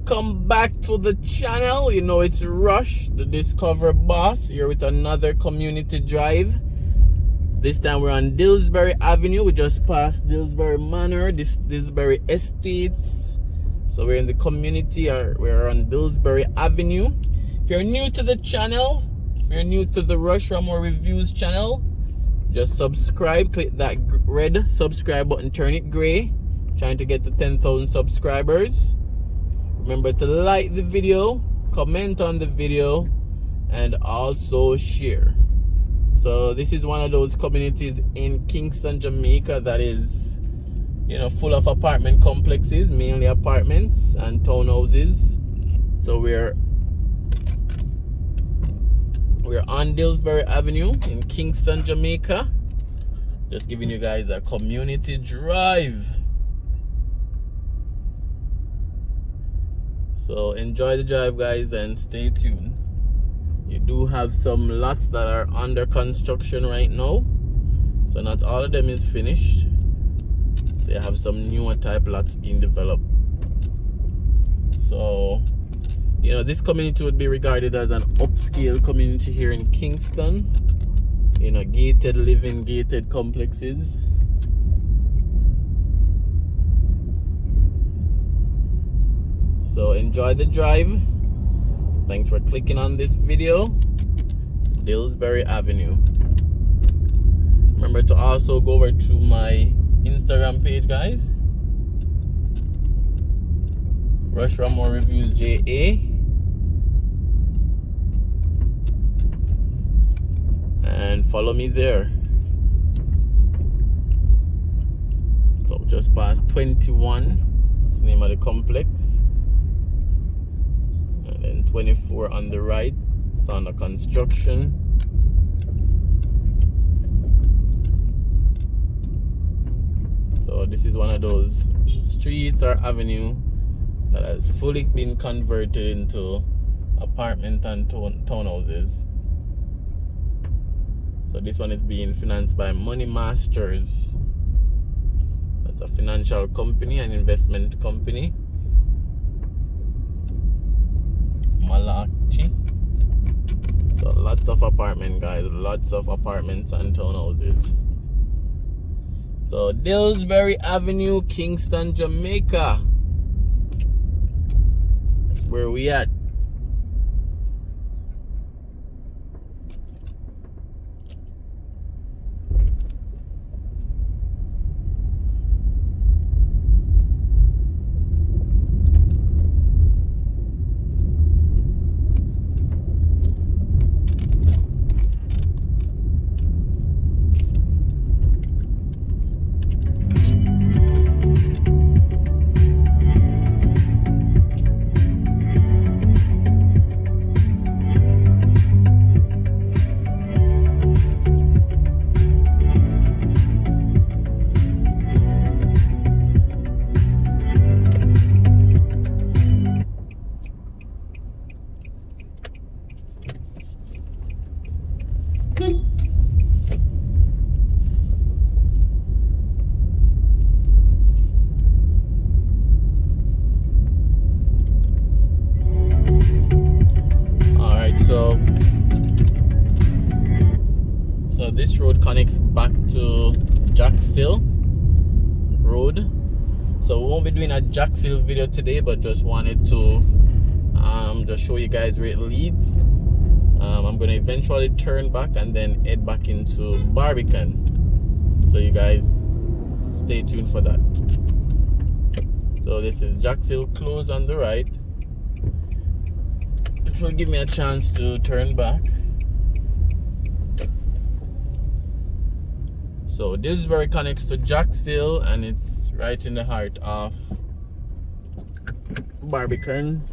welcome back to the channel. You know it's Rush, the Discover Boss, here with another community drive. This time we're on Dillsbury Avenue. We just passed Dillsbury Manor, Dillsbury Estates. So we're in the community, we're on Dillsbury Avenue. If you're new to the channel, if you're new to the Raymore Reviews channel, just subscribe, click that red subscribe button, turn it gray. Trying to get to 10,000 subscribers. Remember to like the video, comment on the video, and also share. So this is one of those communities in Kingston, Jamaica that is, you know, full of apartment complexes, mainly apartments and townhouses. So we're on Dillsbury Avenue in Kingston, Jamaica. Just giving you guys a community drive. So enjoy the drive, guys, and stay tuned. You do have some lots that are under construction right now, so not all of them is finished. They have some newer type lots being developed. So, you know, this community would be regarded as an upscale community here in Kingston. You know, gated living, gated complexes. So enjoy the drive. Thanks for clicking on this video. Dillsbury Avenue. Remember to also go over to my Instagram page, guys. Raymore Reviews-Jamaica. And follow me there. So just past 21. That's the name of the complex. And then 24 on the right. It's under construction. So this is one of those streets or avenue that has fully been converted into apartment and townhouses. So this one is being financed by Money Masters. That's a financial company, an investment company. Malachi. So lots of apartment, guys, lots of apartments and townhouses. So Dillsbury Avenue, Kingston, Jamaica. That's where we at. So this road connects back to Jackshill Road. So we won't be doing a Jackshill video today, but just wanted to just show you guys where it leads. I'm going to eventually turn back and then head back into Barbican. So you guys stay tuned for that. So this is Jackshill Close on the right, which will give me a chance to turn back. So Dillsbury connects to Jackshill and it's right in the heart of Barbican.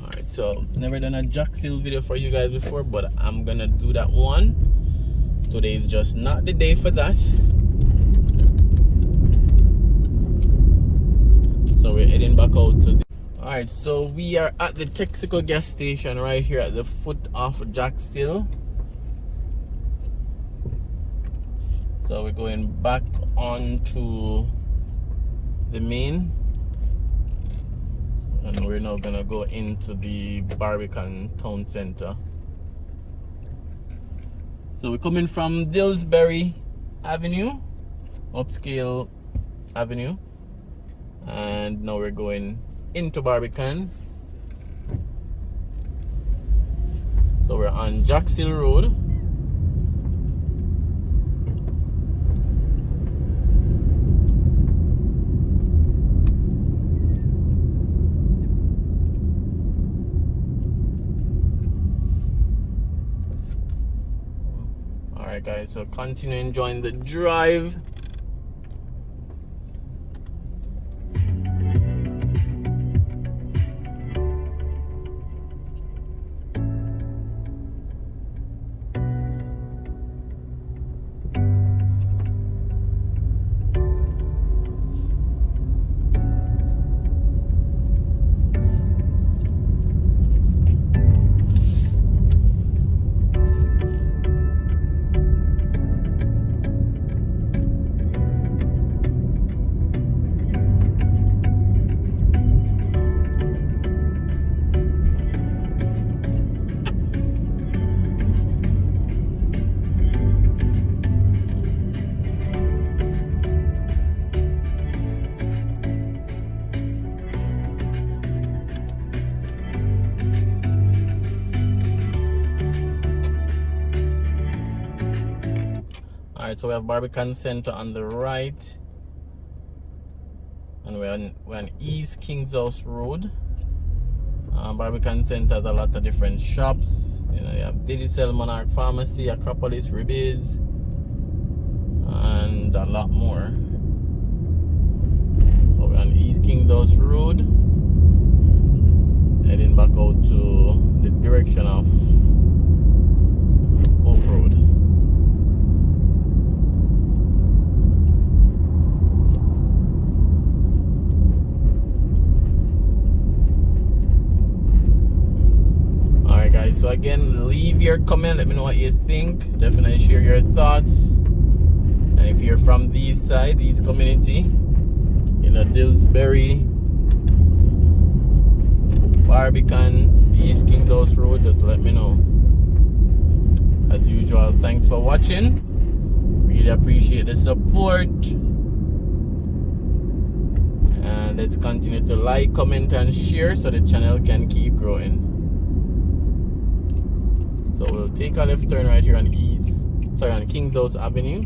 Alright, so never done a Jackshill video for you guys before, but I'm gonna do that one. Today is just not the day for that. So we're heading back out to the Alright, so we are at the Texaco gas station right here at the foot of Jack's Hill. So we're going back onto the main, and we're now gonna go into the Barbican town center. So we're coming from Dillsbury Avenue, Upscale Avenue, and now we're going into Barbican. So we're on Jack's Hill Road. Alright guys, so continue enjoying the drive. Alright, so we have Barbican Center on the right, and we're on East King's House Road. Barbican Center has a lot of different shops. You know, you have Digicel, Monarch Pharmacy, Acropolis, Ribbies, and a lot more. So we're on East King's House Road, heading back out to the direction of Oak Road. Guys, so again, leave your comment, let me know what you think. Definitely share your thoughts. And if you're from these community, you know, Dillsbury, Barbican, East King's House Road, just let me know. As usual, thanks for watching. Really appreciate the support. And let's continue to like, comment, and share so the channel can keep growing. So we'll take a left turn right here on King's House Avenue.